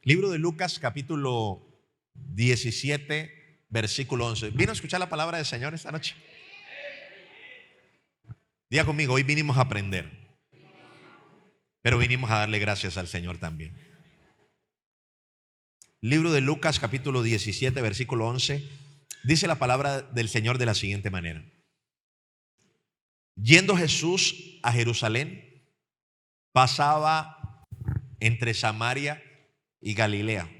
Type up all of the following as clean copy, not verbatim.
Libro de Lucas, capítulo 17, versículo 11. ¿Vino a escuchar la palabra del Señor esta noche? Diga conmigo, hoy vinimos a aprender, pero vinimos a darle gracias al Señor también. Libro de Lucas, capítulo 17, versículo 11. Dice la palabra del Señor de la siguiente manera: yendo Jesús a Jerusalén, pasaba entre Samaria y Galilea.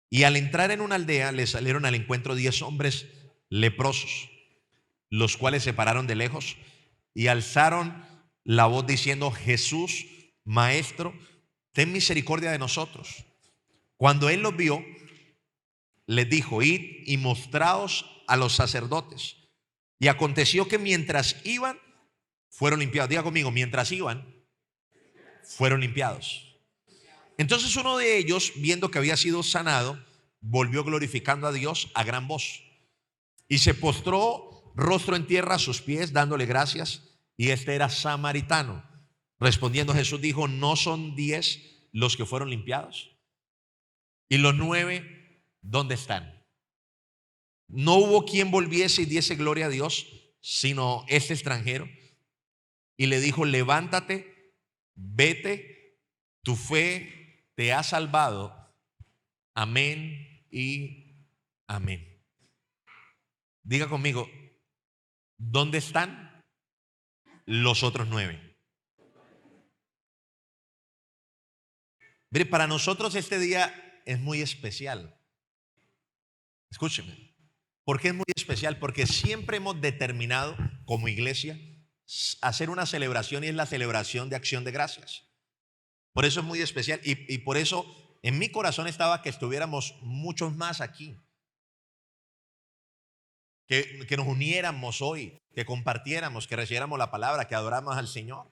Y al entrar en una aldea, le salieron al encuentro 10 hombres leprosos, los cuales se pararon de lejos y alzaron la voz diciendo: Jesús, Maestro, ten misericordia de nosotros. Cuando él los vio, les dijo: id y mostraos a los sacerdotes. Y aconteció que mientras iban, fueron limpiados. Diga conmigo, mientras iban, fueron limpiados. Entonces uno de ellos, viendo que había sido sanado, volvió glorificando a Dios a gran voz y se postró rostro en tierra a sus pies, dándole gracias. Y este era samaritano. Respondiendo Jesús dijo: ¿no son 10 los que fueron limpiados? ¿Y los 9 dónde están? No hubo quien volviese y diese gloria a Dios, sino este extranjero. Y le dijo: levántate, vete, tu fe te ha salvado. Amén y amén. Diga conmigo, ¿dónde están los otros 9? Mire, para nosotros este día es muy especial. Escúcheme. ¿Por qué es muy especial? Porque siempre hemos determinado como iglesia hacer una celebración, y es la celebración de acción de gracias. Por eso es muy especial y por eso en mi corazón estaba que estuviéramos muchos más aquí, que nos uniéramos hoy, que compartiéramos, que recibiéramos la palabra, que adoráramos al Señor.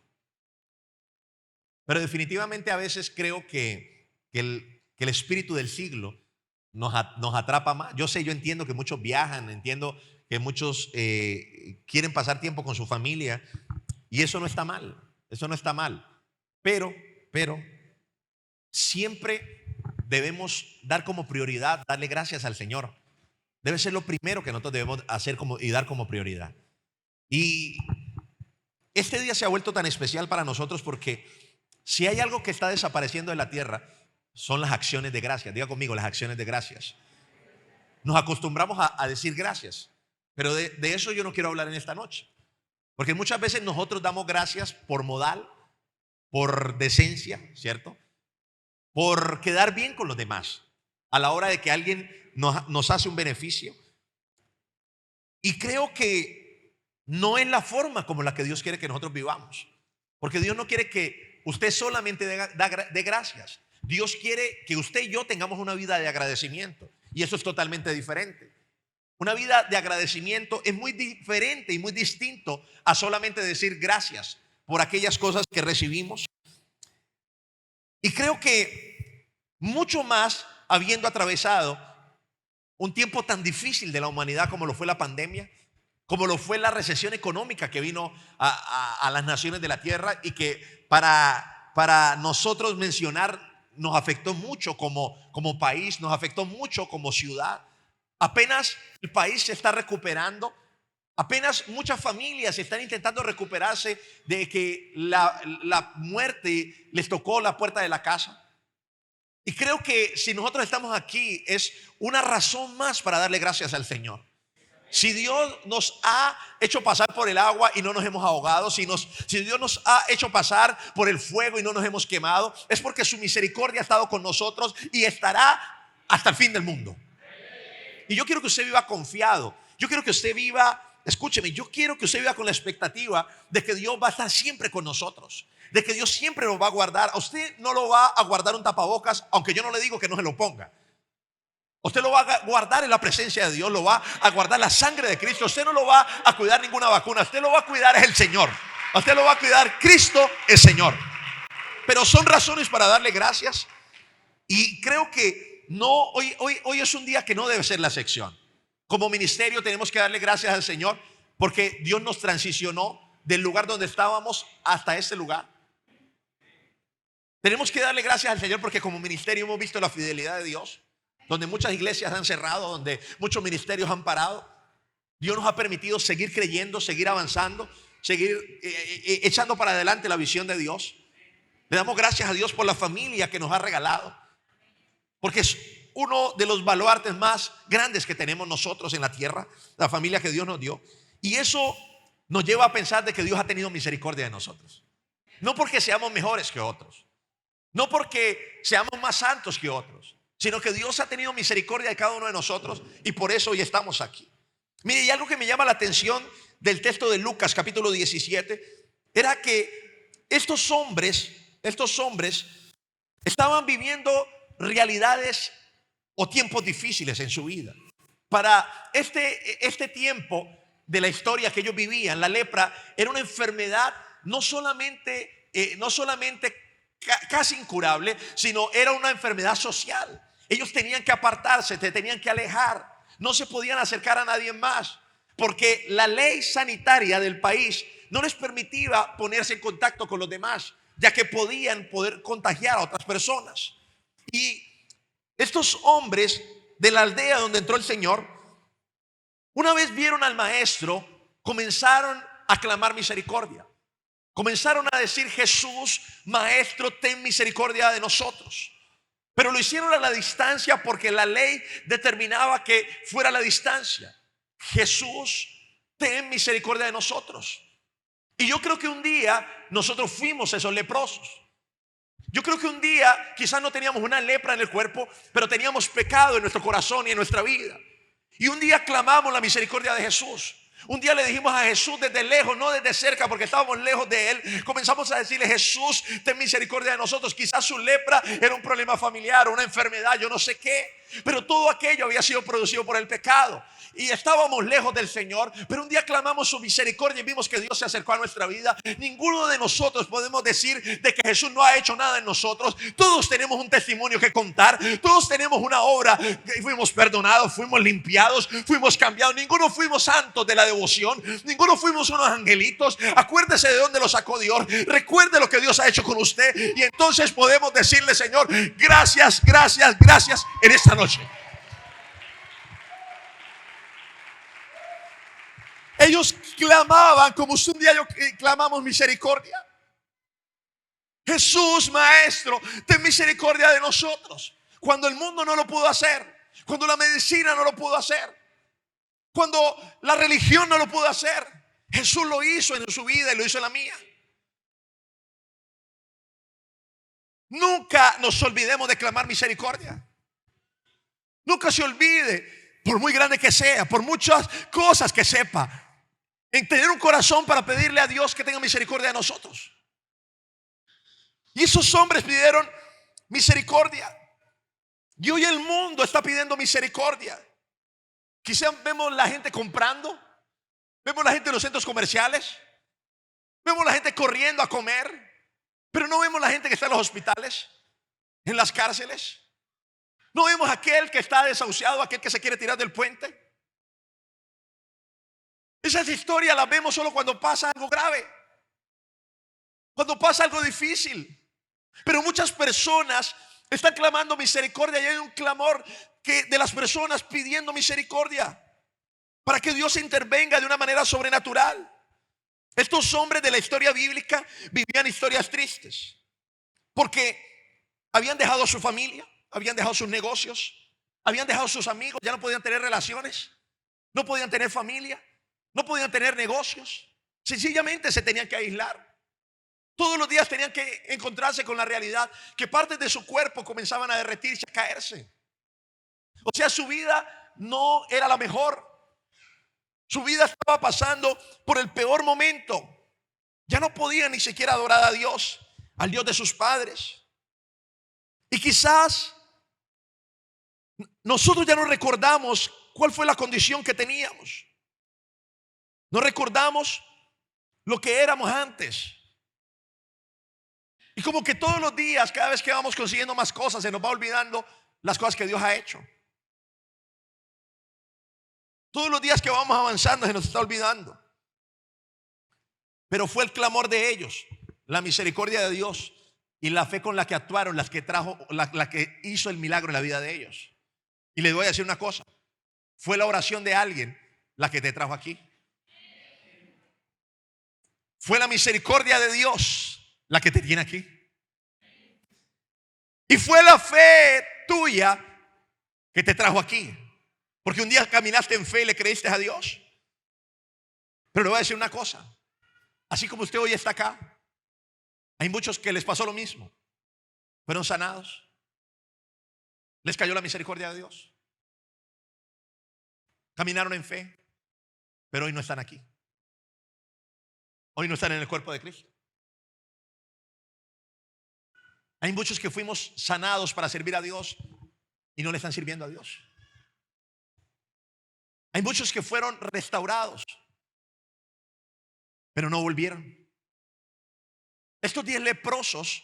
Pero definitivamente a veces creo que el espíritu del siglo nos atrapa más. Yo entiendo que muchos viajan, entiendo que muchos quieren pasar tiempo con su familia, y eso no está mal, pero siempre debemos dar como prioridad, darle gracias al Señor. Debe ser lo primero que nosotros debemos hacer y dar como prioridad. Y este día se ha vuelto tan especial para nosotros porque si hay algo que está desapareciendo de la tierra, son las acciones de gracias. Diga conmigo, las acciones de gracias. Nos acostumbramos a decir gracias, pero de eso yo no quiero hablar en esta noche. Porque muchas veces nosotros damos gracias por modal, por decencia, ¿cierto? Por quedar bien con los demás a la hora de que alguien nos hace un beneficio. Y creo que no es la forma como la que Dios quiere que nosotros vivamos. Porque Dios no quiere que usted solamente dé gracias. Dios quiere que usted y yo tengamos una vida de agradecimiento. Y eso es totalmente diferente. Una vida de agradecimiento es muy diferente y muy distinto a solamente decir gracias por aquellas cosas que recibimos. Y creo que mucho más habiendo atravesado un tiempo tan difícil de la humanidad como lo fue la pandemia, como lo fue la recesión económica que vino a las naciones de la tierra, y que para nosotros mencionar nos afectó mucho como país, nos afectó mucho como ciudad. Apenas el país se está recuperando, apenas muchas familias están intentando recuperarse de que la muerte les tocó la puerta de la casa. Y creo que si nosotros estamos aquí es una razón más para darle gracias al Señor. Si Dios nos ha hecho pasar por el agua y no nos hemos ahogado, si Dios nos ha hecho pasar por el fuego y no nos hemos quemado, es porque su misericordia ha estado con nosotros y estará hasta el fin del mundo. Y yo quiero que usted viva confiado. Yo quiero que usted viva, escúcheme, yo quiero que usted viva con la expectativa de que Dios va a estar siempre con nosotros, de que Dios siempre nos va a guardar. A usted no lo va a guardar un tapabocas, aunque yo no le digo que no se lo ponga. Usted lo va a guardar en la presencia de Dios, lo va a guardar la sangre de Cristo. Usted no lo va a cuidar ninguna vacuna, usted lo va a cuidar es el Señor. Usted lo va a cuidar, Cristo es Señor. Pero son razones para darle gracias. Y creo que hoy es un día que no debe ser la excepción. Como ministerio tenemos que darle gracias al Señor porque Dios nos transicionó del lugar donde estábamos hasta este lugar. Tenemos que darle gracias al Señor porque como ministerio hemos visto la fidelidad de Dios, donde muchas iglesias han cerrado, donde muchos ministerios han parado. Dios nos ha permitido seguir creyendo, seguir avanzando, seguir echando para adelante la visión de Dios. Le damos gracias a Dios por la familia que nos ha regalado, porque es uno de los baluartes más grandes que tenemos nosotros en la tierra, la familia que Dios nos dio. Y eso nos lleva a pensar de que Dios ha tenido misericordia de nosotros. No porque seamos mejores que otros, no porque seamos más santos que otros, sino que Dios ha tenido misericordia de cada uno de nosotros y por eso hoy estamos aquí. Mire, y algo que me llama la atención del texto de Lucas capítulo 17 era que estos hombres estaban viviendo realidades o tiempos difíciles en su vida. Para este tiempo de la historia que ellos vivían, la lepra era una enfermedad no solamente casi incurable, sino era una enfermedad social. Ellos tenían que apartarse, tenían que alejar, no se podían acercar a nadie más, porque la ley sanitaria del país no les permitía ponerse en contacto con los demás, ya que podían contagiar a otras personas. Y estos hombres de la aldea donde entró el Señor, una vez vieron al maestro, comenzaron a clamar misericordia. Comenzaron a decir: Jesús, maestro, ten misericordia de nosotros. Pero lo hicieron a la distancia porque la ley determinaba que fuera a la distancia. Jesús, ten misericordia de nosotros. Y yo creo que un día nosotros fuimos esos leprosos. Yo creo que un día quizás no teníamos una lepra en el cuerpo, pero teníamos pecado en nuestro corazón y en nuestra vida. Y un día clamamos la misericordia de Jesús. Un día le dijimos a Jesús desde lejos, no desde cerca, porque estábamos lejos de Él. Comenzamos a decirle: Jesús, ten misericordia de nosotros. Quizás su lepra era un problema familiar, una enfermedad, yo no sé qué, pero todo aquello había sido producido por el pecado. Y estábamos lejos del Señor, pero un día clamamos su misericordia y vimos que Dios se acercó a nuestra vida. Ninguno de nosotros podemos decir de que Jesús no ha hecho nada en nosotros. Todos tenemos un testimonio que contar. Todos tenemos una obra. Fuimos perdonados, fuimos limpiados, fuimos cambiados. Ninguno fuimos santos de la devoción. Ninguno fuimos unos angelitos. Acuérdese de dónde lo sacó Dios. Recuerde lo que Dios ha hecho con usted. Y entonces podemos decirle: Señor, gracias, gracias, gracias en esta noche. Ellos clamaban como un día yo clamamos misericordia. Jesús, maestro, ten misericordia de nosotros. Cuando el mundo no lo pudo hacer, cuando la medicina no lo pudo hacer, cuando la religión no lo pudo hacer, Jesús lo hizo en su vida y lo hizo en la mía. Nunca nos olvidemos de clamar misericordia. Nunca se olvide, por muy grande que sea, por muchas cosas que sepa, en tener un corazón para pedirle a Dios que tenga misericordia de nosotros. Y esos hombres pidieron misericordia. Y hoy el mundo está pidiendo misericordia. Quizá vemos la gente comprando, vemos la gente en los centros comerciales, vemos la gente corriendo a comer, pero no vemos la gente que está en los hospitales, en las cárceles. No vemos aquel que está desahuciado, aquel que se quiere tirar del puente. Esas historias las vemos solo cuando pasa algo grave, cuando pasa algo difícil. Pero muchas personas están clamando misericordia y hay un clamor de las personas pidiendo misericordia para que Dios intervenga de una manera sobrenatural. Estos hombres de la historia bíblica vivían historias tristes porque habían dejado a su familia, habían dejado sus negocios, habían dejado a sus amigos, ya no podían tener relaciones, no podían tener familia, no podían tener negocios. Sencillamente se tenían que aislar. Todos los días tenían que encontrarse con la realidad que partes de su cuerpo comenzaban a derretirse, a caerse. O sea, su vida no era la mejor. Su vida estaba pasando por el peor momento. Ya no podían ni siquiera adorar a Dios, al Dios de sus padres. Y quizás nosotros ya no recordamos cuál fue la condición que teníamos. No recordamos lo que éramos antes. Y como que todos los días, cada vez que vamos consiguiendo más cosas, se nos va olvidando las cosas que Dios ha hecho. Todos los días que vamos avanzando se nos está olvidando. Pero fue el clamor de ellos, la misericordia de Dios, y la fe con la que actuaron, las que trajo, la que hizo el milagro en la vida de ellos. Y les voy a decir una cosa: fue la oración de alguien la que te trajo aquí. Fue la misericordia de Dios la que te tiene aquí. Y fue la fe tuya que te trajo aquí. Porque un día caminaste en fe y le creíste a Dios. Pero le voy a decir una cosa: así como usted hoy está acá, hay muchos que les pasó lo mismo. Fueron sanados, les cayó la misericordia de Dios, caminaron en fe, pero hoy no están aquí. Hoy no están en el cuerpo de Cristo. Hay muchos que fuimos sanados para servir a Dios y no le están sirviendo a Dios. Hay muchos que fueron restaurados, pero no volvieron. Estos 10 leprosos,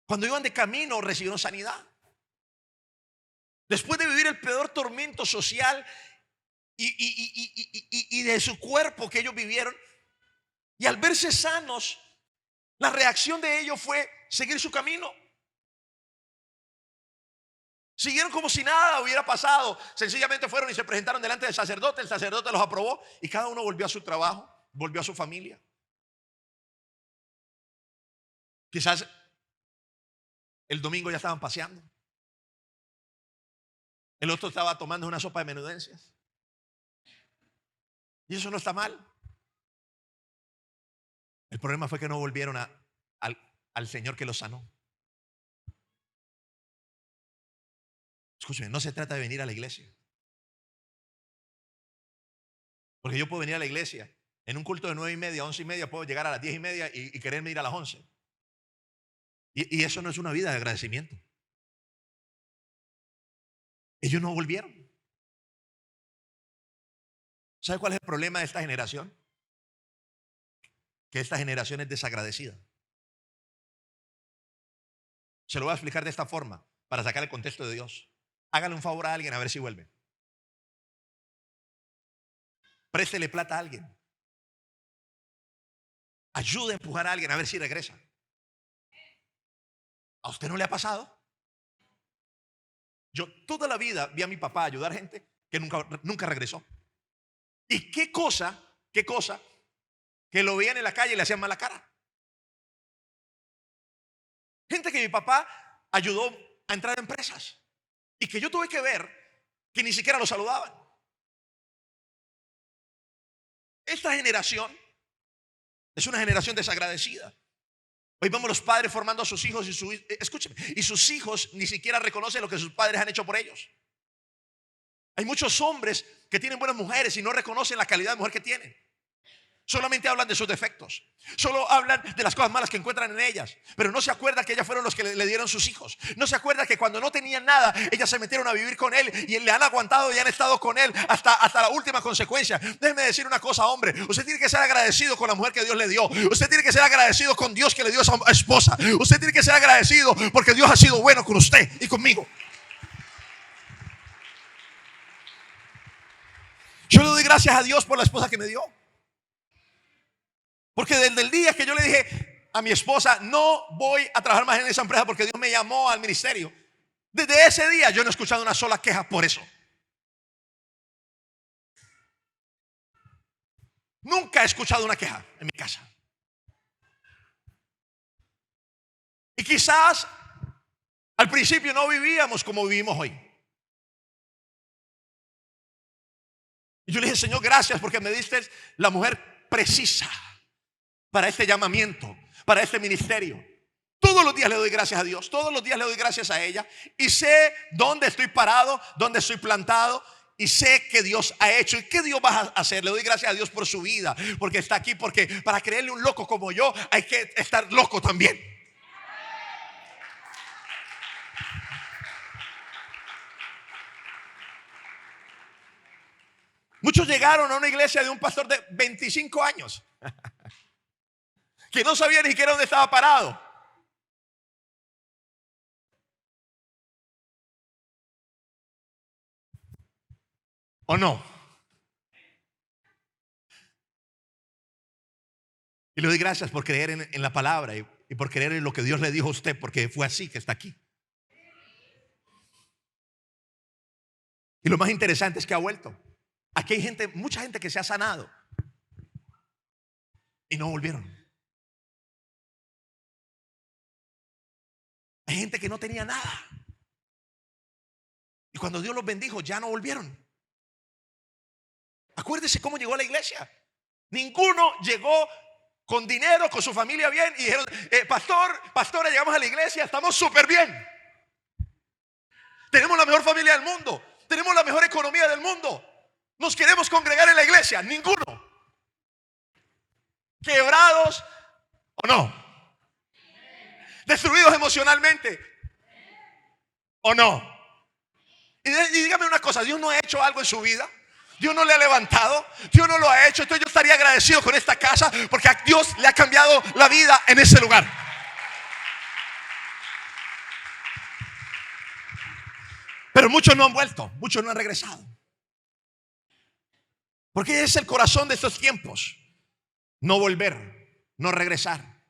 cuando iban de camino, recibieron sanidad. Después de vivir el peor tormento social y de su cuerpo que ellos vivieron, y al verse sanos, la reacción de ellos fue seguir su camino. Siguieron como si nada hubiera pasado. Sencillamente fueron y se presentaron delante del sacerdote. El sacerdote los aprobó y cada uno volvió a su trabajo, volvió a su familia. Quizás el domingo ya estaban paseando, el otro estaba tomando una sopa de menudencias. Y eso no está mal. El problema fue que no volvieron al Señor que los sanó. Escúcheme, no se trata de venir a la iglesia. Porque yo puedo venir a la iglesia en un culto de 9:30 a 11:30, puedo llegar a las 10:30 y quererme ir a las 11. Y eso no es una vida de agradecimiento. Ellos no volvieron. ¿Sabe cuál es el problema de esta generación? Que esta generación es desagradecida. Se lo voy a explicar de esta forma para sacar el contexto de Dios. Hágale un favor a alguien a ver si vuelve. Préstele plata a alguien. Ayude a empujar a alguien a ver si regresa. ¿A usted no le ha pasado? Yo toda la vida vi a mi papá ayudar gente que nunca regresó. ¿Y qué cosa que lo veían en la calle y le hacían mala cara? Gente que mi papá ayudó a entrar a empresas y que yo tuve que ver que ni siquiera lo saludaban. Esta generación es una generación desagradecida. Hoy vemos los padres formando a sus hijos escúcheme, y sus hijos ni siquiera reconocen lo que sus padres han hecho por ellos. Hay muchos hombres que tienen buenas mujeres y no reconocen la calidad de mujer que tienen. Solamente hablan de sus defectos. Solo hablan de las cosas malas que encuentran en ellas. Pero no se acuerdan que ellas fueron los que le dieron sus hijos. No se acuerdan que cuando no tenían nada, ellas se metieron a vivir con él y le han aguantado y han estado con él hasta la última consecuencia. Déjeme decir una cosa, hombre. Usted tiene que ser agradecido con la mujer que Dios le dio. Usted tiene que ser agradecido con Dios que le dio esa esposa. Usted tiene que ser agradecido porque Dios ha sido bueno con usted y conmigo. Yo le doy gracias a Dios por la esposa que me dio. Porque desde el día que yo le dije a mi esposa, no voy a trabajar más en esa empresa porque Dios me llamó al ministerio, desde ese día yo no he escuchado una sola queja por eso. Nunca he escuchado una queja en mi casa. Y quizás al principio no vivíamos como vivimos hoy. Y yo le dije, Señor, gracias porque me diste la mujer precisa para este llamamiento, para este ministerio. Todos los días le doy gracias a Dios, todos los días le doy gracias a ella y sé dónde estoy parado, dónde estoy plantado y sé que Dios ha hecho y qué Dios va a hacer. Le doy gracias a Dios por su vida, porque está aquí, porque para creerle un loco como yo hay que estar loco también. Muchos llegaron a una iglesia de un pastor de 25 años que no sabía ni siquiera dónde estaba parado. ¿O no? Y le doy gracias por creer en la palabra y y por creer en lo que Dios le dijo a usted, porque fue así que está aquí. Y lo más interesante es que ha vuelto. Aquí hay gente, mucha gente que se ha sanado y no volvieron. Hay gente que no tenía nada y cuando Dios los bendijo ya no volvieron. Acuérdese cómo llegó a la iglesia. Ninguno llegó con dinero, con su familia bien y dijeron, pastora, llegamos a la iglesia, estamos súper bien. Tenemos la mejor familia del mundo, tenemos la mejor economía del mundo, nos queremos congregar en la iglesia. Ninguno. Quebrados o no, destruidos emocionalmente o no. Y dígame una cosa, Dios no ha hecho algo en su vida. Dios no le ha levantado, Dios no lo ha hecho. Entonces yo estaría agradecido con esta casa porque a Dios le ha cambiado la vida en ese lugar. Pero muchos no han vuelto, muchos no han regresado. Porque es el corazón de estos tiempos: no volver, no regresar.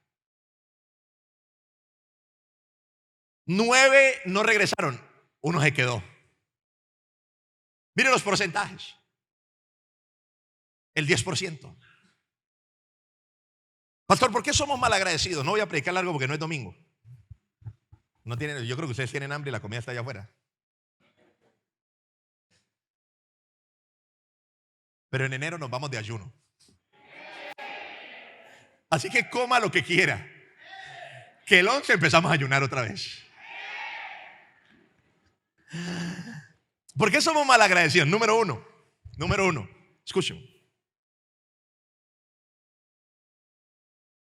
9 no regresaron, 1 se quedó. Miren los porcentajes. El 10%. Pastor, ¿por qué somos malagradecidos? No voy a predicar largo porque no es domingo. No tienen, yo creo que ustedes tienen hambre y la comida está allá afuera. Pero en enero nos vamos de ayuno. Así que coma lo que quiera, que el 11 empezamos a ayunar otra vez. ¿Por qué somos malagradecidos? Número uno, escuchen.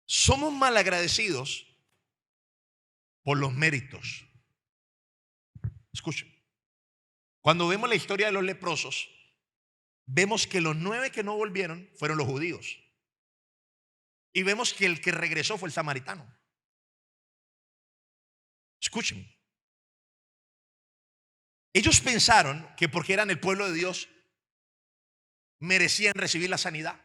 Somos malagradecidos por los méritos. Escuchen. Cuando vemos la historia de los leprosos, vemos que los 9 que no volvieron fueron los judíos. Y vemos que el que regresó fue el samaritano. Escuchen. Ellos pensaron que porque eran el pueblo de Dios merecían recibir la sanidad.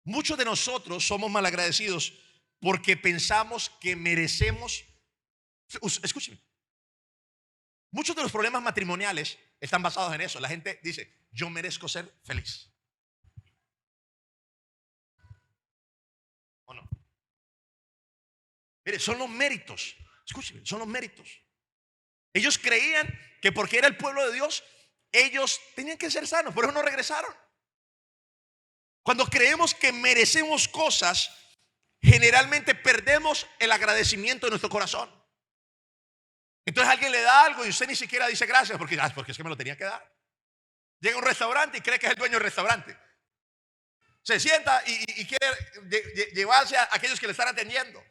Muchos de nosotros somos malagradecidos porque pensamos que merecemos. Escúcheme. Muchos de los problemas matrimoniales están basados en eso. La gente dice, yo merezco ser feliz. ¿O no? Mire, son los méritos. Escúcheme, son los méritos. Ellos creían que porque era el pueblo de Dios, ellos tenían que ser sanos, por eso no regresaron. Cuando creemos que merecemos cosas, generalmente perdemos el agradecimiento de nuestro corazón. Entonces alguien le da algo y usted ni siquiera dice gracias porque es que me lo tenía que dar. Llega a un restaurante y cree que es el dueño del restaurante. Se sienta y quiere llevarse a aquellos que le están atendiendo.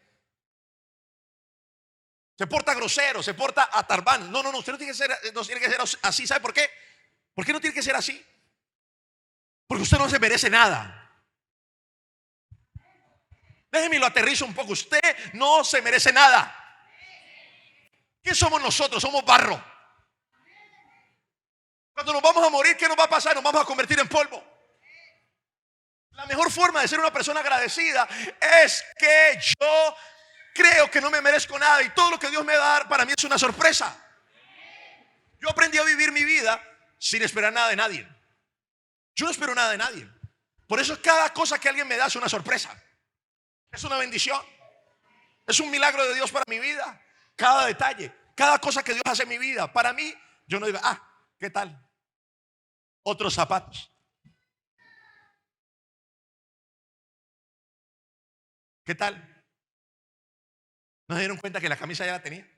Se porta grosero, se porta atarbán. No, usted no tiene que ser así. ¿Sabe por qué? ¿Por qué no tiene que ser así? Porque usted no se merece nada. Déjeme lo aterrizo un poco. Usted no se merece nada. ¿Qué somos nosotros? Somos barro. Cuando nos vamos a morir, ¿qué nos va a pasar? Nos vamos a convertir en polvo. La mejor forma de ser una persona agradecida es que yo creo que no me merezco nada y todo lo que Dios me da para mí es una sorpresa. Yo aprendí a vivir mi vida sin esperar nada de nadie. Yo no espero nada de nadie. Por eso cada cosa que alguien me da es una sorpresa. Es una bendición. Es un milagro de Dios para mi vida. Cada detalle, cada cosa que Dios hace en mi vida. Para mí, yo no digo, ¿qué tal? Otros zapatos. ¿Qué tal? ¿No se dieron cuenta que la camisa ya la tenía?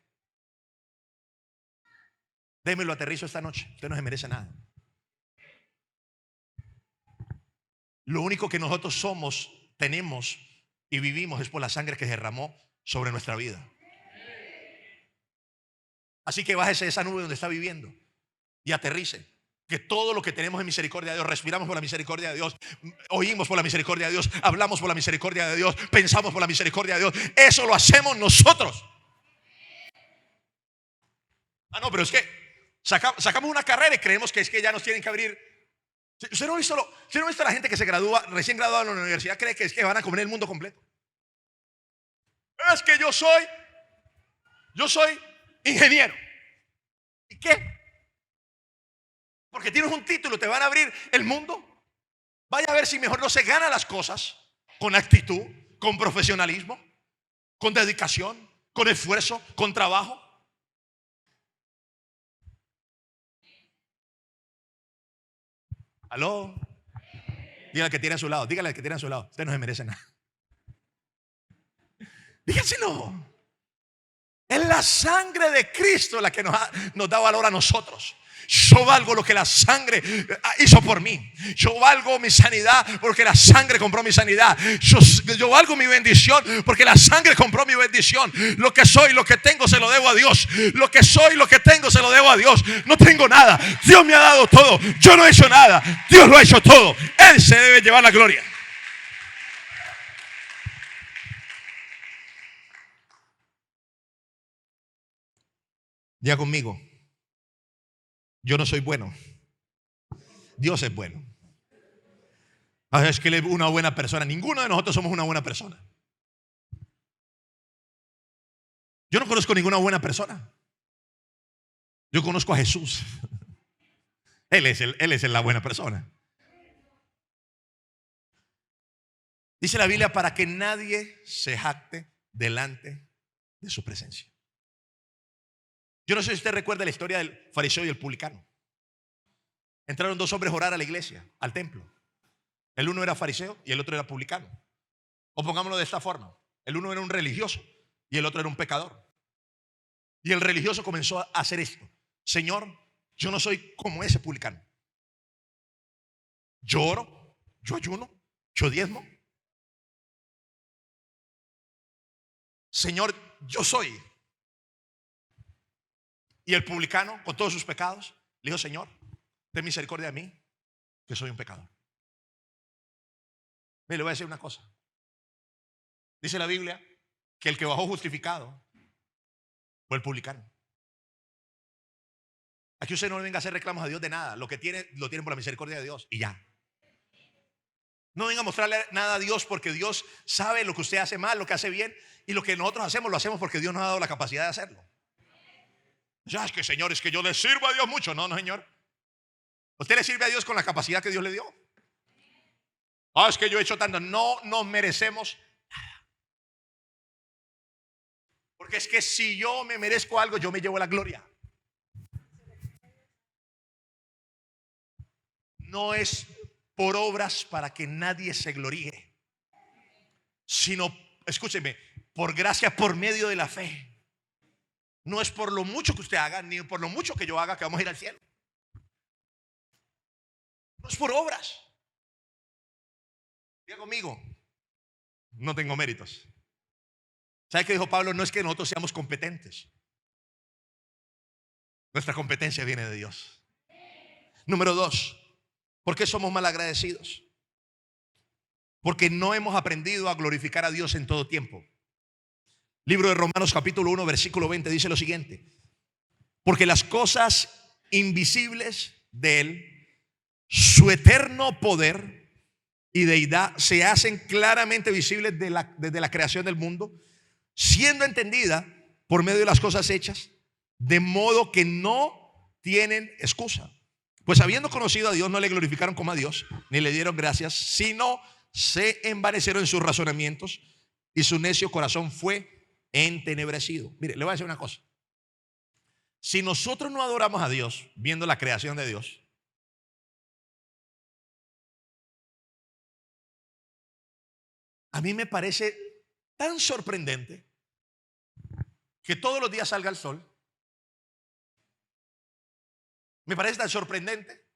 Démelo aterrizo esta noche. Usted no se merece nada. Lo único que nosotros somos, tenemos y vivimos es por la sangre que se derramó sobre nuestra vida. Así que bájese de esa nube donde está viviendo y aterrice. Que todo lo que tenemos es misericordia de Dios. Respiramos por la misericordia de Dios, oímos por la misericordia de Dios, hablamos por la misericordia de Dios, pensamos por la misericordia de Dios. Eso lo hacemos nosotros. No, pero es que sacamos una carrera y creemos que es que ya nos tienen que abrir Usted no ha visto a la gente que se gradúa, recién graduada de la universidad, cree que es que van a comer el mundo completo. Es que yo soy ingeniero. ¿Y qué? Porque tienes un título, te van a abrir el mundo. Vaya a ver si mejor no se gana las cosas con actitud, con profesionalismo, con dedicación, con esfuerzo, con trabajo. Aló. Dígale al que tiene a su lado, dígale al que tiene a su lado. Usted no se merece nada. Dígaselo. Es la sangre de Cristo la que nos da valor a nosotros. Yo valgo lo que la sangre hizo por mí. Yo valgo mi sanidad porque la sangre compró mi sanidad. Yo valgo mi bendición porque la sangre compró mi bendición. Lo que soy, lo que tengo se lo debo a Dios. Lo que soy, lo que tengo se lo debo a Dios. No tengo nada. Dios me ha dado todo. Yo no he hecho nada. Dios lo ha hecho todo. Él se debe llevar la gloria. Diga conmigo: yo no soy bueno, Dios es bueno. Es que Él es una buena persona. Ninguno de nosotros somos una buena persona. Yo no conozco ninguna buena persona. Yo conozco a Jesús. Él es la buena persona. Dice la Biblia: para que nadie se jacte delante de su presencia. Yo no sé si usted recuerda la historia del fariseo y el publicano. Entraron dos hombres a orar a la iglesia, al templo. El uno era fariseo y el otro era publicano. O pongámoslo de esta forma: el uno era un religioso y el otro era un pecador. Y el religioso comenzó a hacer esto: Señor, yo no soy como ese publicano. Yo oro, yo ayuno, yo diezmo. Señor, yo soy. Y el publicano, con todos sus pecados, le dijo: Señor, ten misericordia de mí, que soy un pecador. Mire, le voy a decir una cosa. Dice la Biblia que el que bajó justificado fue el publicano. Aquí usted no venga a hacer reclamos a Dios de nada. Lo que tiene, lo tiene por la misericordia de Dios y ya. No venga a mostrarle nada a Dios, porque Dios sabe lo que usted hace mal, lo que hace bien. Y lo que nosotros hacemos, lo hacemos porque Dios nos ha dado la capacidad de hacerlo. Ya es que, Señor, es que yo le sirvo a Dios mucho. No, Señor. Usted le sirve a Dios con la capacidad que Dios le dio. Es que yo he hecho tanto. No nos merecemos nada. Porque es que si yo me merezco algo, yo me llevo la gloria. No es por obras para que nadie se gloríe, sino, escúcheme, por gracia, por medio de la fe. No es por lo mucho que usted haga, ni por lo mucho que yo haga, que vamos a ir al cielo. No es por obras. Diga conmigo: no tengo méritos. ¿Sabe qué dijo Pablo? No es que nosotros seamos competentes. Nuestra competencia viene de Dios. Número 2: ¿por qué somos malagradecidos? Porque no hemos aprendido a glorificar a Dios en todo tiempo. Libro de Romanos capítulo 1 versículo 20 dice lo siguiente: porque las cosas invisibles de Él, su eterno poder y deidad, se hacen claramente visibles desde la creación del mundo, siendo entendida por medio de las cosas hechas, de modo que no tienen excusa. Pues habiendo conocido a Dios, no le glorificaron como a Dios, ni le dieron gracias, sino se envanecieron en sus razonamientos, y su necio corazón fue entenebrecido. Mire, le voy a decir una cosa: si nosotros no adoramos a Dios viendo la creación de Dios, a mí me parece tan sorprendente que todos los días salga el sol. Me parece tan sorprendente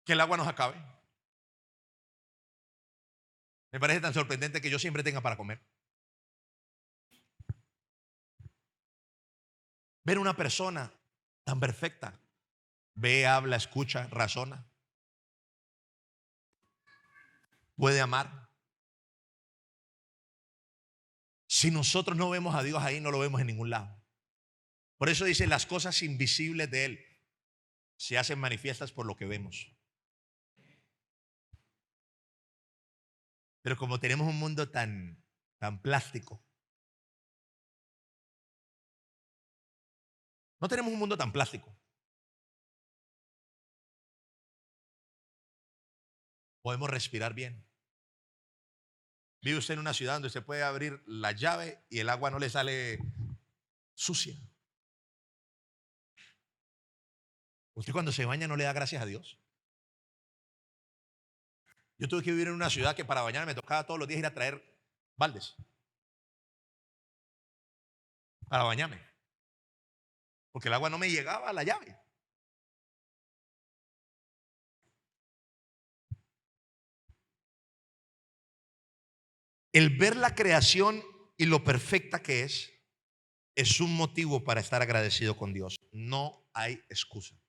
que el agua nos acabe. Me parece tan sorprendente que yo siempre tenga para comer. Ver una persona tan perfecta: ve, habla, escucha, razona, puede amar. Si nosotros no vemos a Dios ahí, no lo vemos en ningún lado. Por eso dice: las cosas invisibles de Él se hacen manifiestas por lo que vemos. Pero como tenemos un mundo tan plástico, no tenemos un mundo tan plástico. Podemos respirar bien. Vive usted en una ciudad donde usted puede abrir la llave y el agua no le sale sucia. Usted cuando se baña no le da gracias a Dios. Yo tuve que vivir en una ciudad que para bañarme me tocaba todos los días ir a traer baldes para bañarme, porque el agua no me llegaba a la llave. El ver la creación y lo perfecta que es un motivo para estar agradecido con Dios. No hay excusa.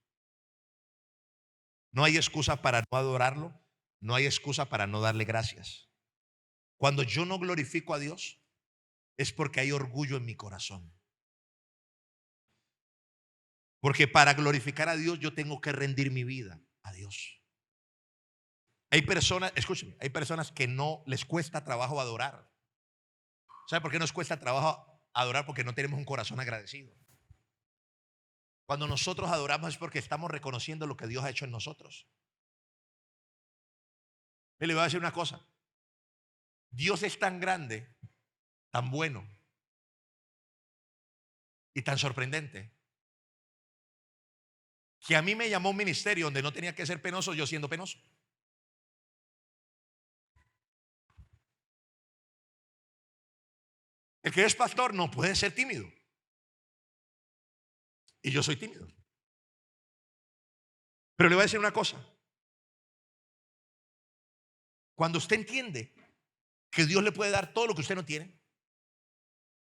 No hay excusa para no adorarlo. No hay excusa para no darle gracias. Cuando yo no glorifico a Dios, es porque hay orgullo en mi corazón. Porque para glorificar a Dios yo tengo que rendir mi vida a Dios. Hay personas, escúcheme, hay personas que no les cuesta trabajo adorar. ¿Sabe por qué nos cuesta trabajo adorar? Porque no tenemos un corazón agradecido. Cuando nosotros adoramos es porque estamos reconociendo lo que Dios ha hecho en nosotros. Y le voy a decir una cosa. Dios es tan grande, tan bueno y tan sorprendente que a mí me llamó a un ministerio donde no tenía que ser penoso, yo siendo penoso. El que es pastor no puede ser tímido. Y yo soy tímido. Pero le voy a decir una cosa. Cuando usted entiende que Dios le puede dar todo lo que usted no tiene,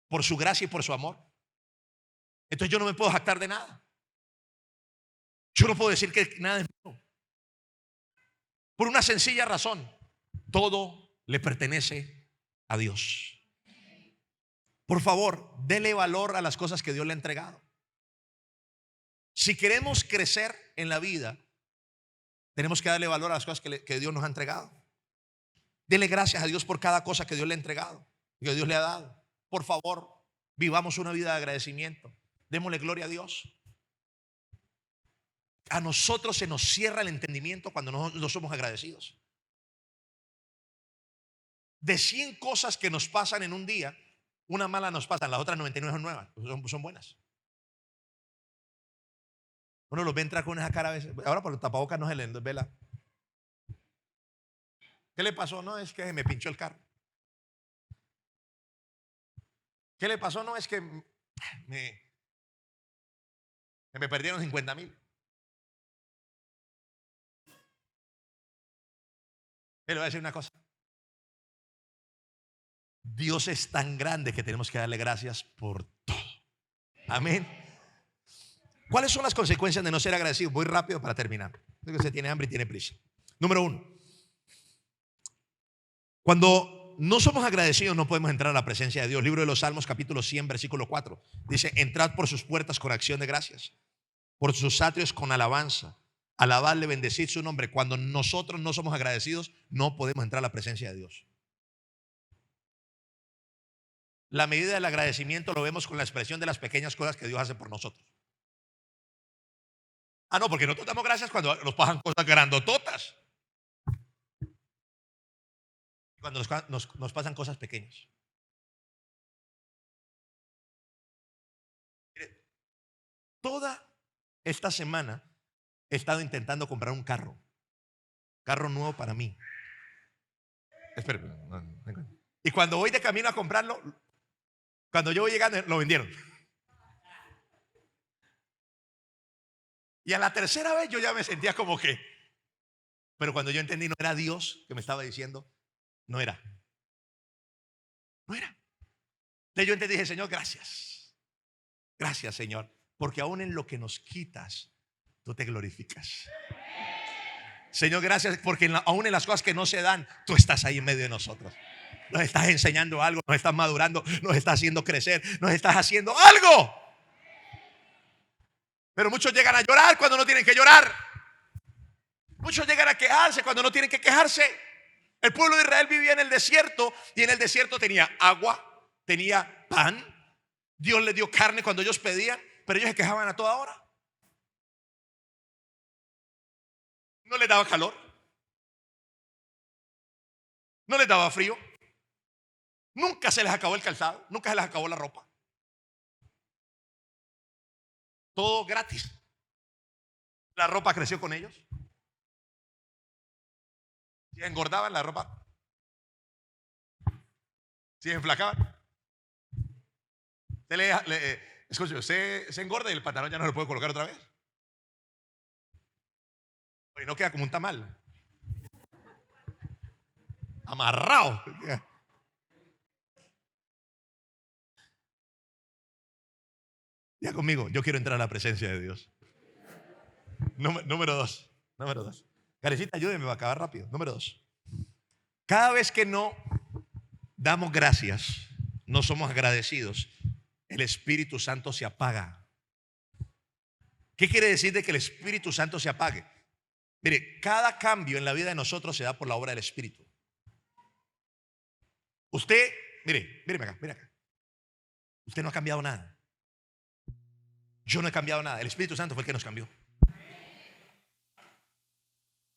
por su gracia y por su amor, entonces yo no me puedo jactar de nada. Yo no puedo decir que nada es mío. Por una sencilla razón. Todo le pertenece a Dios. Por favor, dele valor a las cosas que Dios le ha entregado. Si queremos crecer en la vida, tenemos que darle valor a las cosas que Dios nos ha entregado. Dele gracias a Dios por cada cosa que Dios le ha entregado, que Dios le ha dado. Por favor, vivamos una vida de agradecimiento. Démosle gloria a Dios. A nosotros se nos cierra el entendimiento cuando no somos agradecidos. De 100 cosas que nos pasan en un día, una mala nos pasa, las otras 99 son nuevas, son buenas. Uno los ve entrar con esa cara a veces. Ahora por el tapabocas no se le ve la. ¿Qué le pasó? No, es que me pinchó el carro. ¿Qué le pasó? No, es que me perdieron 50,000. Le voy a decir una cosa. Dios es tan grande que tenemos que darle gracias por todo. Amén. ¿Cuáles son las consecuencias de no ser agradecido? Voy rápido para terminar. Creo que se tiene hambre y tiene prisa. Número 1. Cuando no somos agradecidos no podemos entrar a la presencia de Dios. Libro de los Salmos capítulo 100 versículo 4. Dice: entrad por sus puertas con acción de gracias, por sus atrios con alabanza. Alabadle, bendecid su nombre. Cuando nosotros no somos agradecidos no podemos entrar a la presencia de Dios. La medida del agradecimiento lo vemos con la expresión de las pequeñas cosas que Dios hace por nosotros. Ah, no, porque nosotros damos gracias cuando nos pasan cosas grandototas. Cuando nos pasan cosas pequeñas. Mire, toda esta semana he estado intentando comprar un carro nuevo para mí. Espérame. Y cuando voy de camino a comprarlo, cuando yo voy llegando, lo vendieron. Y a la tercera vez yo ya me sentía como que. Pero cuando yo entendí, no era Dios que me estaba diciendo, no era. Entonces yo entendí, dije: Señor, gracias. Gracias, Señor, porque aún en lo que nos quitas, tú te glorificas. Señor, gracias porque aún en las cosas que no se dan, tú estás ahí en medio de nosotros. Nos estás enseñando algo, nos estás madurando, nos estás haciendo crecer, nos estás haciendo algo. Pero muchos llegan a llorar cuando no tienen que llorar. Muchos llegan a quejarse cuando no tienen que quejarse. El pueblo de Israel vivía en el desierto y en el desierto tenía agua, tenía pan. Dios les dio carne cuando ellos pedían, pero ellos se quejaban a toda hora. No les daba calor, no les daba frío, nunca se les acabó el calzado, nunca se les acabó la ropa. Todo gratis. La ropa creció con ellos. Si engordaban, la ropa. Si enflacaban. Escuche, usted se engorda y el pantalón ya no lo puede colocar otra vez. Y no queda como un tamal. Amarrado. Ya conmigo, yo quiero entrar a la presencia de Dios. Número dos. Carecita, ayúdeme, va a acabar rápido. Número 2. Cada vez que no damos gracias, no somos agradecidos, el Espíritu Santo se apaga. ¿Qué quiere decir de que el Espíritu Santo se apague? Mire, cada cambio en la vida de nosotros se da por la obra del Espíritu. Usted, míreme acá. Usted no ha cambiado nada. Yo no he cambiado nada. El Espíritu Santo fue el que nos cambió.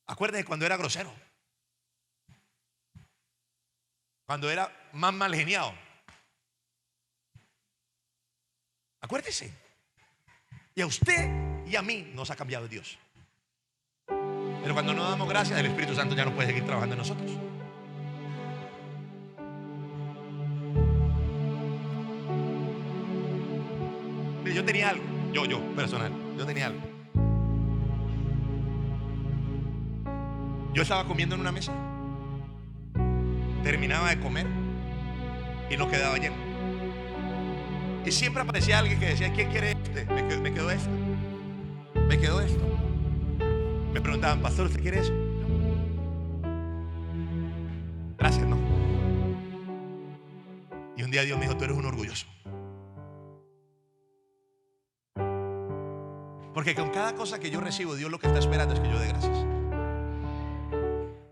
Acuérdense cuando era grosero, cuando era más mal geniado. Acuérdese. Y a usted y a mí nos ha cambiado Dios. Pero cuando no damos gracias, el Espíritu Santo ya no puede seguir trabajando en nosotros. Mire, yo tenía algo. Yo personal, yo tenía algo. Yo estaba comiendo en una mesa, terminaba de comer y no quedaba lleno. Y siempre aparecía alguien que decía: ¿quién quiere este? Me quedó esto. Me quedó esto. Me preguntaban: pastor, ¿usted quiere eso? Gracias, no. Y un día Dios me dijo: tú eres un orgulloso. Porque con cada cosa que yo recibo, Dios lo que está esperando es que yo dé gracias.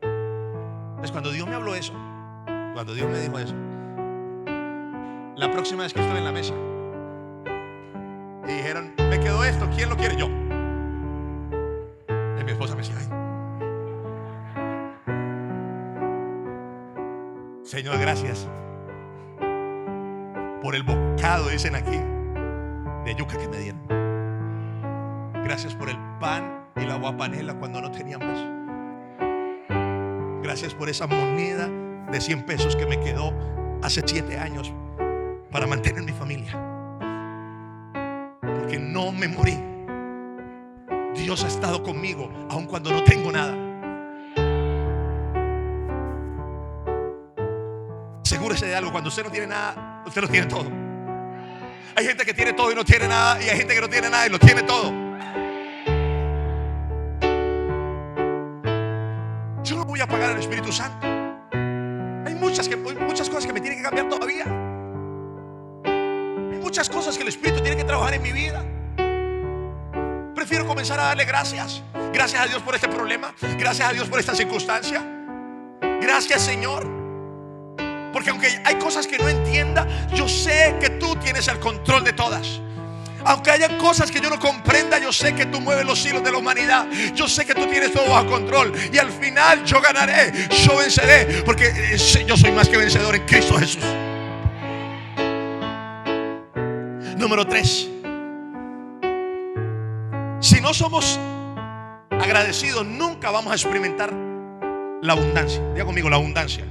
Entonces, cuando Dios me habló eso, cuando Dios me dijo eso, la próxima vez que estuve en la mesa y dijeron: me quedó esto, ¿quién lo quiere? Yo. Y mi esposa me decía: ay, Señor, gracias por el bocado, dicen aquí, de yuca que me dieron. Gracias por el pan y la agua panela cuando no tenía más. Gracias por esa moneda de 100 pesos que me quedó hace 7 años para mantener mi familia. Porque no me morí. Dios ha estado conmigo aun cuando no tengo nada. Asegúrese de algo: cuando usted no tiene nada, usted lo tiene todo. Hay gente que tiene todo y no tiene nada, y hay gente que no tiene nada y lo tiene todo. Yo no voy a apagar al Espíritu Santo. Hay muchas cosas que me tienen que cambiar todavía. Hay muchas cosas que el Espíritu tiene que trabajar en mi vida. Prefiero comenzar a darle gracias. Gracias a Dios por este problema. Gracias a Dios por esta circunstancia. Gracias, Señor. Porque aunque hay cosas que no entienda, yo sé que tú tienes el control de todas. Aunque haya cosas que yo no comprenda, yo sé que tú mueves los hilos de la humanidad. Yo sé que tú tienes todo bajo control. Y al final yo ganaré, yo venceré, porque yo soy más que vencedor en Cristo Jesús. Número 3. Si no somos agradecidos, nunca vamos a experimentar la abundancia. Diga conmigo: la abundancia.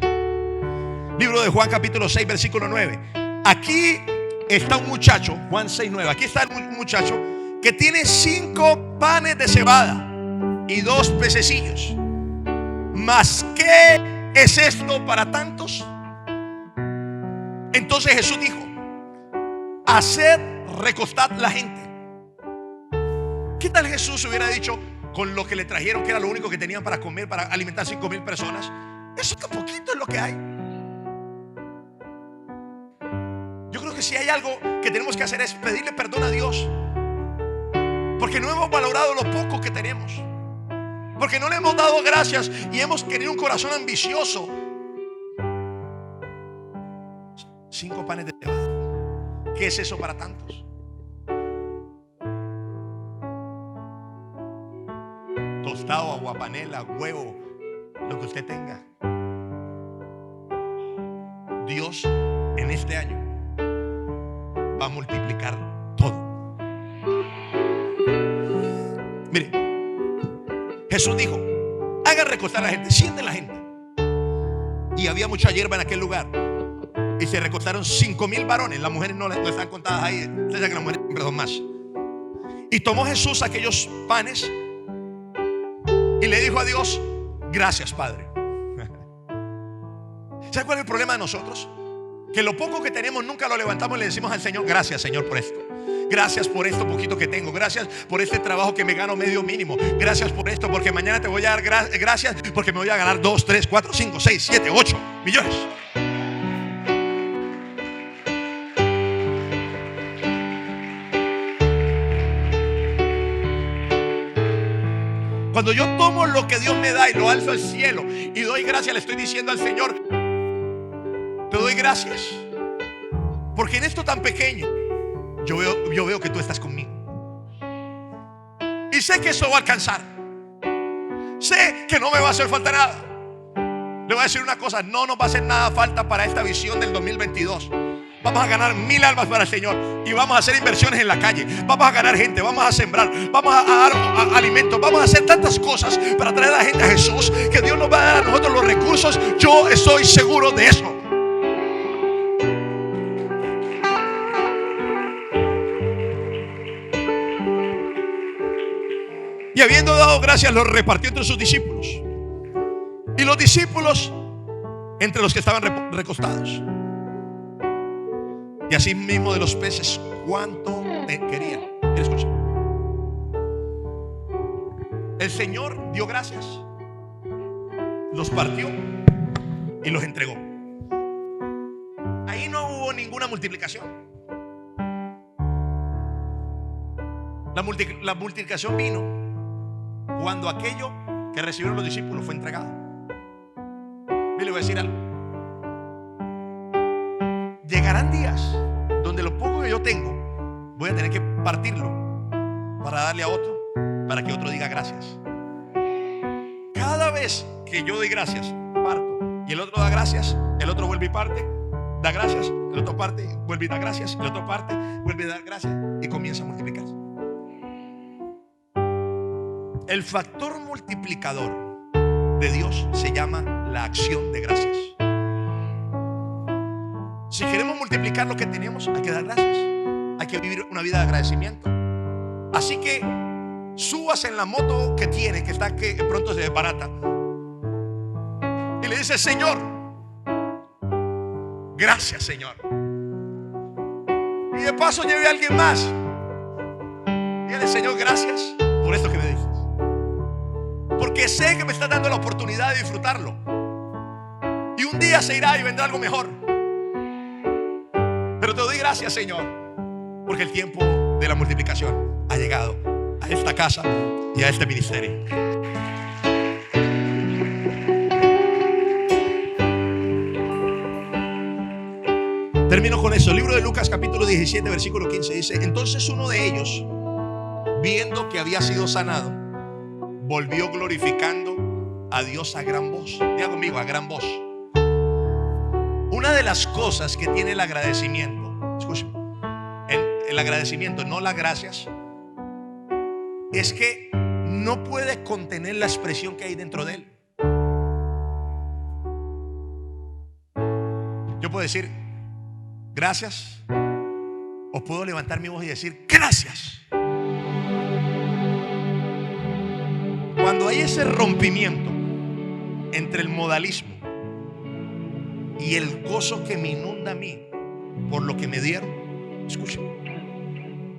Libro de Juan capítulo 6 versículo 9. Aquí está un muchacho, Juan 6:9. Aquí está un muchacho que tiene 5 panes de cebada y 2 pececillos. ¿Mas qué es esto para tantos? Entonces Jesús dijo: haced recostar la gente. ¿Qué tal Jesús hubiera dicho con lo que le trajeron, que era lo único que tenían para comer, para alimentar 5,000 personas? Eso tan poquito es lo que hay. Yo creo que si hay algo que tenemos que hacer es pedirle perdón a Dios, porque no hemos valorado lo poco que tenemos, porque no le hemos dado gracias y hemos tenido un corazón ambicioso 5 panes de cebada. ¿Qué es eso para tantos? Tostado, aguapanela, huevo, lo que usted tenga. Dios en este año va a multiplicar todo. Mire, Jesús dijo: hagan recostar a la gente, sienten la gente. Y había mucha hierba en aquel lugar. Y se recostaron 5,000 varones. Las mujeres no están contadas ahí. Ustedes saben que las mujeres siempre son más. Y tomó Jesús aquellos panes y le dijo a Dios: gracias, Padre. ¿Sabe cuál es el problema de nosotros? Que lo poco que tenemos nunca lo levantamos y le decimos al Señor: gracias, Señor, por esto. Gracias por esto poquito que tengo. Gracias por este trabajo que me gano medio mínimo. Gracias por esto, porque mañana te voy a dar gracias, porque me voy a ganar 2, 3, 4, 5, 6, 7, 8 millones. Cuando yo tomo lo que Dios me da y lo alzo al cielo y doy gracias, le estoy diciendo al Señor: te doy gracias, porque en esto tan pequeño yo veo que tú estás conmigo. Y sé que eso va a alcanzar. Sé que no me va a hacer falta nada. Le voy a decir una cosa: no nos va a hacer nada falta para esta visión del 2022. Vamos a ganar 1,000 almas para el Señor. Y vamos a hacer inversiones en la calle. Vamos a ganar gente, vamos a sembrar, vamos a dar alimentos. Vamos a hacer tantas cosas para traer a la gente a Jesús, que Dios nos va a dar a nosotros los recursos. Yo estoy seguro de eso. Y habiendo dado gracias, los repartió entre sus discípulos. Y los discípulos entre los que estaban recostados. Y así mismo de los peces, cuánto querían. Escucha. El Señor dio gracias, los partió y los entregó. Ahí no hubo ninguna multiplicación. La multiplicación vino cuando aquello que recibieron los discípulos fue entregado. Y le voy a decir algo: llegarán días donde lo poco que yo tengo voy a tener que partirlo para darle a otro, para que otro diga gracias. Cada vez que yo doy gracias, parto, y el otro da gracias, el otro vuelve y parte, da gracias, el otro parte, vuelve y da gracias, el otro parte, vuelve y da gracias, y comienza a multiplicarse. El factor multiplicador de Dios se llama la acción de gracias. Si queremos multiplicar lo que tenemos, hay que dar gracias. Hay que vivir una vida de agradecimiento. Así que súbase en la moto que tiene, que está que pronto se desbarata, y le dice: Señor, gracias, Señor. Y de paso lleve a alguien más. Dígale: Señor, gracias por esto que me dices, porque sé que me estás dando la oportunidad de disfrutarlo. Y un día se irá y vendrá algo mejor. Pero te doy gracias, Señor, porque el tiempo de la multiplicación ha llegado a esta casa y a este ministerio. Termino con eso. El libro de Lucas, capítulo 17, versículo 15 dice: entonces uno de ellos, viendo que había sido sanado, volvió glorificando a Dios a gran voz. Diga conmigo: a gran voz. Una de las cosas que tiene el agradecimiento, escúchame, el agradecimiento, no las gracias, es que no puede contener la expresión que hay dentro de él. Yo puedo decir gracias, o puedo levantar mi voz y decir gracias. Cuando hay ese rompimiento entre el modalismo y el gozo que me inunda a mí por lo que me dieron, escúchame,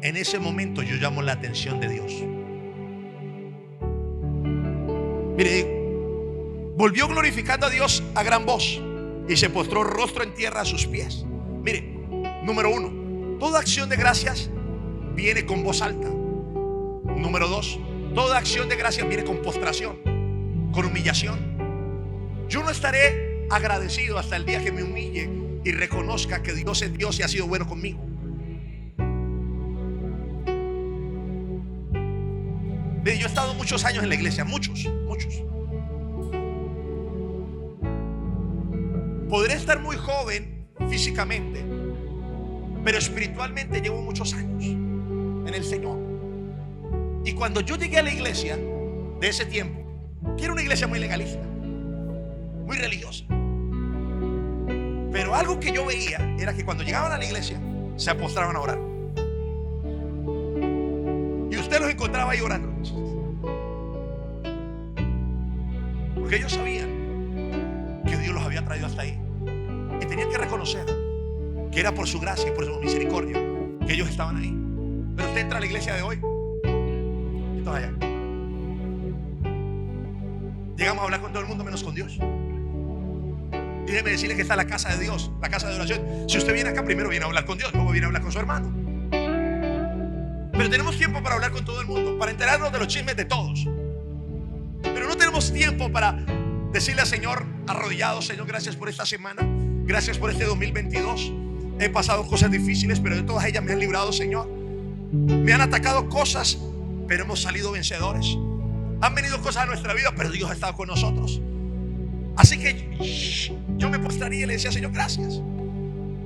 en ese momento yo llamo la atención de Dios. Mire, volvió glorificando a Dios a gran voz y se postró rostro en tierra a sus pies. Mire, número 1, toda acción de gracias viene con voz alta. Número 2, toda acción de gracias viene con postración, con humillación. Yo no estaré agradecido hasta el día que me humille y reconozca que Dios es Dios y ha sido bueno conmigo. Yo he estado muchos años en la iglesia, muchos. Podré estar muy joven físicamente, pero espiritualmente llevo muchos años en el Señor. Y cuando yo llegué a la iglesia de ese tiempo, que era una iglesia muy legalista, muy religiosa, pero algo que yo veía era que cuando llegaban a la iglesia se postraban a orar. Y usted los encontraba ahí orando, porque ellos sabían que Dios los había traído hasta ahí. Y tenían que reconocer que era por su gracia y por su misericordia que ellos estaban ahí. Pero usted entra a la iglesia de hoy y todos allá. Llegamos a hablar con todo el mundo menos con Dios. Y déjeme decirle que está la casa de Dios, la casa de oración. Si usted viene acá, primero viene a hablar con Dios, luego viene a hablar con su hermano. Pero tenemos tiempo para hablar con todo el mundo, para enterarnos de los chismes de todos. Pero no tenemos tiempo para decirle al Señor arrodillado: Señor, gracias por esta semana, gracias por este 2022. He pasado cosas difíciles, pero de todas ellas me han librado, Señor. Me han atacado cosas, pero hemos salido vencedores. Han venido cosas a nuestra vida, pero Dios ha estado con nosotros. Así que yo me postraría y le decía: Señor, gracias.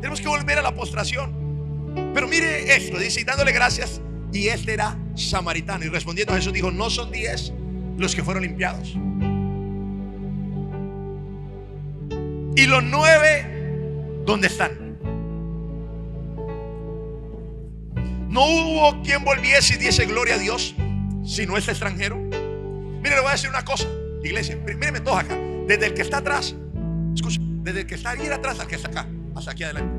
Tenemos que volver a la postración. Pero mire esto, dice: y dándole gracias. Y este era samaritano. Y respondiendo a Jesús dijo: no son 10 los que fueron limpiados, y los 9, ¿dónde están? No hubo quien volviese y diese gloria a Dios, sino este extranjero. Mire, le voy a decir una cosa, iglesia. Mírenme todos acá, desde el que está atrás, escucha, desde el que está bien atrás al que está acá, hasta aquí adelante.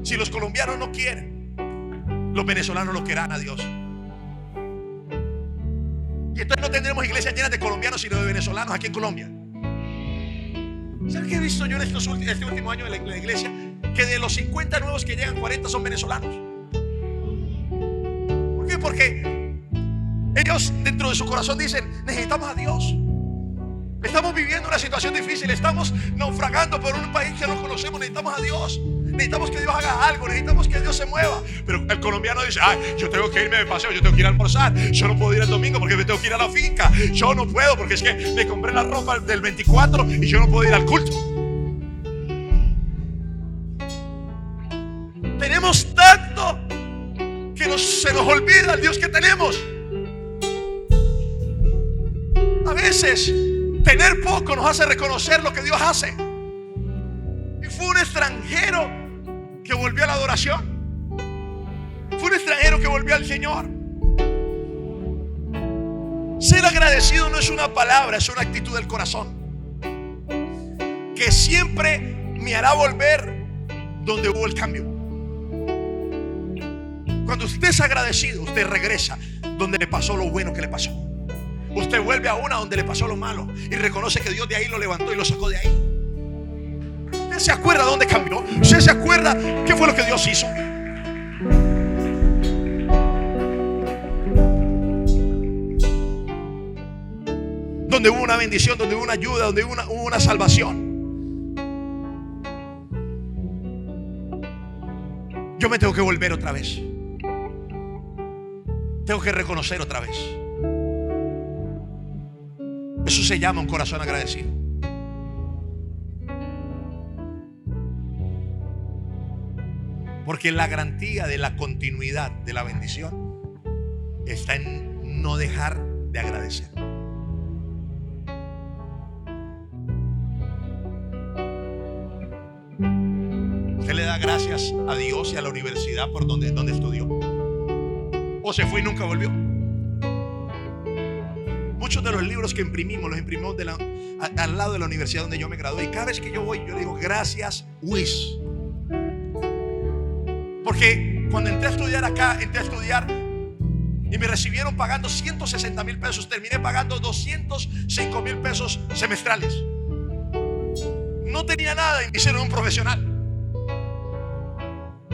Si los colombianos no quieren, los venezolanos lo querrán a Dios. Y entonces no tendremos iglesias llenas de colombianos, sino de venezolanos aquí en Colombia. ¿Saben qué he visto yo en este último año en la iglesia? Que de los 50 nuevos que llegan, 40 son venezolanos. ¿Por qué? Porque ellos dentro de su corazón dicen: necesitamos a Dios. Estamos viviendo una situación difícil, estamos naufragando por un país que no conocemos. Necesitamos a Dios, necesitamos que Dios haga algo, necesitamos que Dios se mueva. Pero el colombiano dice: ay, yo tengo que irme de paseo, yo tengo que ir a almorzar, yo no puedo ir el domingo porque me tengo que ir a la finca, yo no puedo porque es que me compré la ropa del 24 y yo no puedo ir al culto. Tenemos tanto que se nos olvida el Dios que tenemos. A veces tener poco nos hace reconocer lo que Dios hace. Y fue un extranjero que volvió a la adoración. Fue un extranjero que volvió al Señor. Ser agradecido no es una palabra, es una actitud del corazón, que siempre me hará volver donde hubo el cambio. Cuando usted es agradecido, usted regresa donde le pasó lo bueno que le pasó. Usted vuelve a una donde le pasó lo malo y reconoce que Dios de ahí lo levantó y lo sacó de ahí. ¿Usted se acuerda dónde cambió? ¿Usted se acuerda qué fue lo que Dios hizo? Donde hubo una bendición, donde hubo una ayuda, donde hubo una salvación. Yo me tengo que volver otra vez. Tengo que reconocer otra vez. Eso se llama un corazón agradecido. Porque la garantía de la continuidad de la bendición está en no dejar de agradecer. Usted le da gracias a Dios y a la universidad por donde estudió, o se fue y nunca volvió. Muchos de los libros que imprimimos los imprimimos al lado de la universidad donde yo me gradué. Y cada vez que yo voy, yo le digo: gracias, WIS. Porque cuando entré a estudiar acá, y me recibieron pagando 160,000 pesos. Terminé pagando 205,000 pesos semestrales. No tenía nada y me hicieron un profesional.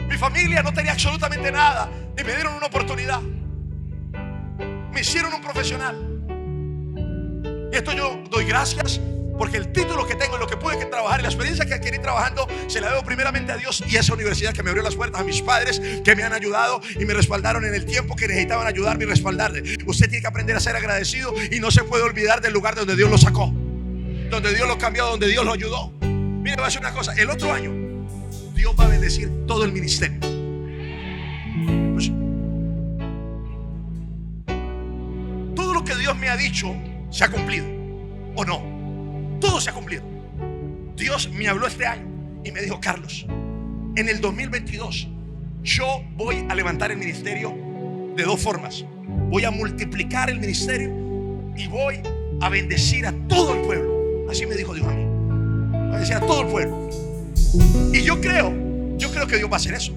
Mi familia no tenía absolutamente nada y me dieron una oportunidad. Me hicieron un profesional. Y esto yo doy gracias Porque el título que tengo, lo que pude trabajar y la experiencia que adquirí trabajando, se la debo primeramente a Dios y a esa universidad que me abrió las puertas, a mis padres que me han ayudado y me respaldaron en el tiempo que necesitaban ayudarme y respaldarme. Usted tiene que aprender a ser agradecido y no se puede olvidar del lugar donde Dios lo sacó, donde Dios lo cambió, donde Dios lo ayudó. Mire, voy a decir una cosa: el otro año Dios va a bendecir todo el ministerio. Pues, todo lo que Dios me ha dicho se ha cumplido, ¿o no? Todo se ha cumplido. Dios me habló este año y me dijo: Carlos, en el 2022 yo voy a levantar el ministerio de dos formas. Voy a multiplicar el ministerio y voy a bendecir a todo el pueblo. Así me dijo Dios a mí. Voy a bendecir a todo el pueblo. Y yo creo que Dios va a hacer eso.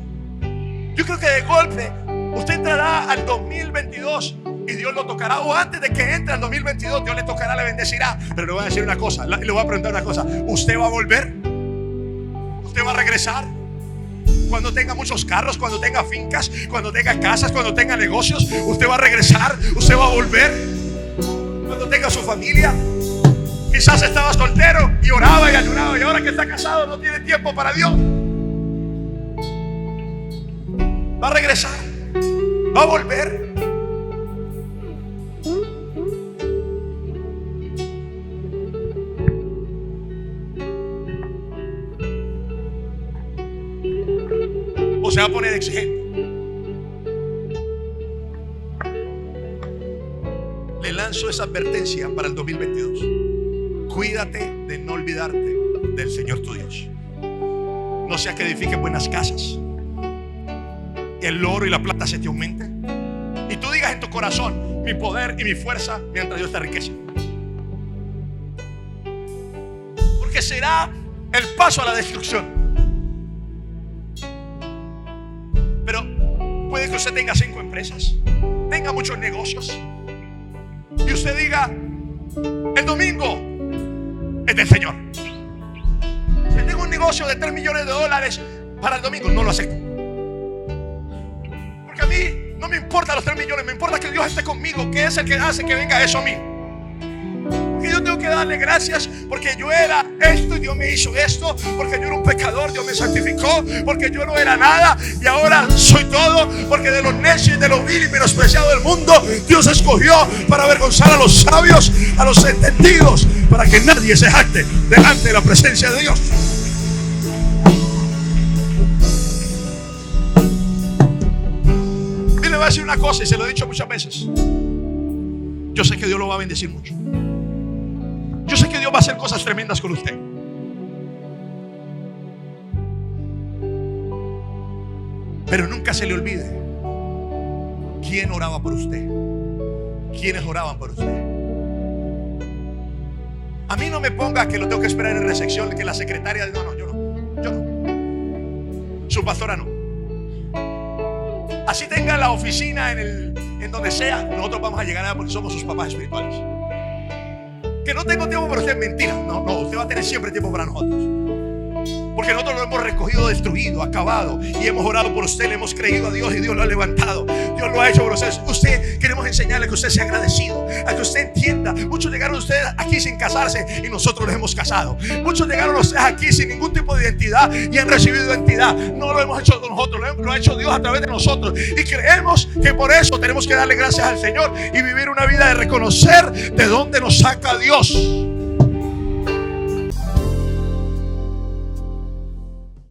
Yo creo que de golpe usted entrará al 2022 y Dios lo tocará, o antes de que entre al 2022 Dios le tocará, le bendecirá. Pero le voy a decir una cosa, le voy a preguntar una cosa: ¿usted va a volver? ¿Usted va a regresar? Cuando tenga muchos carros, cuando tenga fincas, cuando tenga casas, cuando tenga negocios, ¿usted va a regresar? ¿Usted va a volver? Cuando tenga su familia. Quizás estaba soltero y oraba y ayunaba, y ahora que está casado no tiene tiempo para Dios. ¿Va a regresar? ¿Va a volver? ¿O se va a poner exigente? Le lanzo esa advertencia para el 2022. Cuídate de no olvidarte del Señor tu Dios. No sea que edifiques buenas casas, el oro y la plata se te aumenten, y tú digas en tu corazón: mi poder y mi fuerza mientras Dios te enriquece. Porque será el paso a la destrucción. Pero puede que usted tenga 5 empresas, tenga muchos negocios, y usted diga: el domingo es del Señor. Yo tengo un negocio de $3 millones para el domingo. No lo acepto, porque a mí no me importa los 3 millones. Me importa que Dios esté conmigo, que es el que hace que venga eso a mí. Porque yo tengo que darle gracias, porque yo era esto y Dios me hizo esto, porque yo era un pecador, Dios me santificó, porque yo no era nada y ahora soy todo, porque de los necios y de los vil y menospreciados del mundo Dios escogió para avergonzar a los sabios, a los entendidos, para que nadie se jacte delante de la presencia de Dios. Y le voy a decir una cosa, y se lo he dicho muchas veces: yo sé que Dios lo va a bendecir mucho. Yo sé que Dios va a hacer cosas tremendas con usted. Pero nunca se le olvide quién oraba por usted, quiénes oraban por usted. A mí no me ponga que lo tengo que esperar en recepción, que la secretaria. No, yo no. Su pastora no. Así tenga la oficina en donde sea, nosotros vamos a llegar allá porque somos sus papás espirituales. Que no tengo tiempo para usted, mentira. No, usted va a tener siempre tiempo para nosotros, porque nosotros lo hemos recogido, destruido, acabado, y hemos orado por usted, le hemos creído a Dios y Dios lo ha levantado. Dios lo ha hecho por ustedes. Usted, queremos enseñarle que usted sea agradecido, a que usted entienda. Muchos llegaron ustedes aquí sin casarse y nosotros los hemos casado. Muchos llegaron ustedes aquí sin ningún tipo de identidad y han recibido identidad. No lo hemos hecho nosotros, lo ha hecho Dios a través de nosotros, y creemos que por eso tenemos que darle gracias al Señor y vivir una vida de reconocer de dónde nos saca Dios.